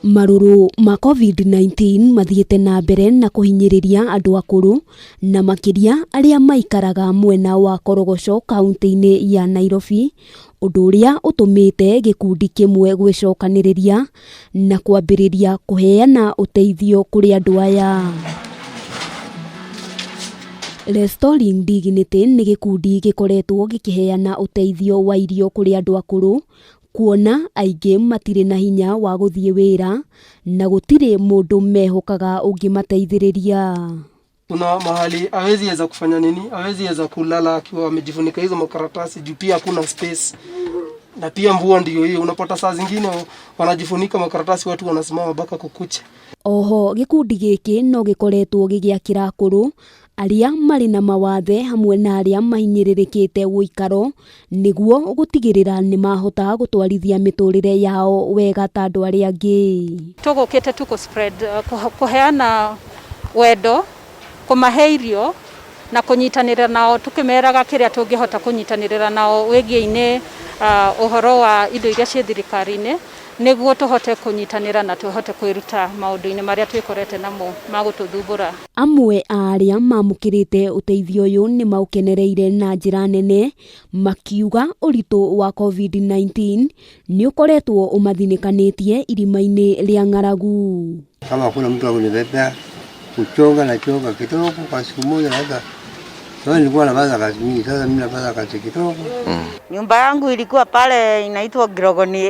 Maruru ma COVID-19 mathiete na mbere na kuhinyiriria andu akuru na makiria aria maikaraga mwena wa Korogocho kaunti-ini ya Nairobi, undu uria utumite gikundi kimwe gwicokaniriria na kwambiriria kuheana uteithio kuri andu aya. Restoring Dignity ni gikundi gikoretwo gikiheana uteithio wa irio kuri andu akuru, kuona aingĩ matire na hinya wa guthie wira na gutire mundu mehokaga ungimateithiriria. Kuna mahali hawezi weza kufanya nini, hawezi weza kulala akiwa amejifunika hizo makaratasi juu pia kuna space. Na pia mvua ndio hiyo, unapata saa zingine wanajifunika makaratasi watu wanasimama mpaka kukucha. Oho gikundi giki no gikoretwo gigiakira akuru aria mari na mawathe hamwe na aria mahinyiririkite guikaro niguo gutigirira ni mahota gutwarithia miturire yao wega ta andu aria angi. Tugukite tuko spread kuheana wendo, kumahe irio na kunyitanira nao, tukimeraga kiria tungihota kunyitanira nao wegie-ini uhoro wa indo iria cia thirikari-ini niguo tuhote kunyitanira na tuhote kwiruta maundu-ini maria twikorete namo magututhumbura. Amwe aria mamukirite uteithio uyu ni maukenereire na njira nene, makiuga uritu wa COVID-19 ni ukoretwo umathinikanitie irima-ini ria ng'aragu. Kama kuna mtu akunibebea kuchonga na chonga kidogo kwa siku moja, hata sasa nilikuwa napata kazi mingi, sasa mimi napata kazi kidogo. Nyumba yangu ilikuwa pale inaitwa Girogoni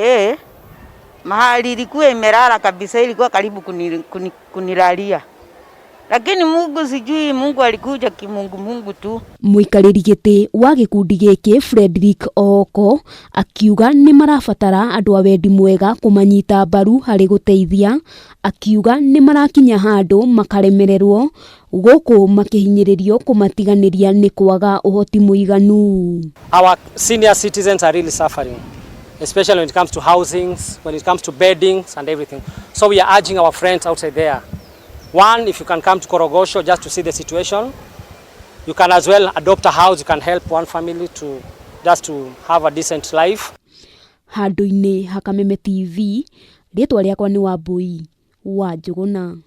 mahali ilikuwa imelala kabisa, ilikuwa karibu kunilalia. Lakini Mungu sijui, Mungu alikuja kimungu tu. Muikariri giti wa gikundi giki Frederick Oko akiuga ni marabatara andu a wendi mwega kumanyita mbaru hari guteithia, akiuga ni marakinya handu makaremererwo guku makihinyiririo kumatiganiria ni kwaga uhoti muiganu. Our senior citizens are really suffering, especially when it comes to housings, when it comes to beddings and everything. So we are urging our friends outside there. One, if you can come to Korogocho just to see the situation, you can as well adopt a house. You can help one family to just to have a decent life. Handu-ini ha Kameme TV, ritwa riakwa ni Wambui wa Njuguna.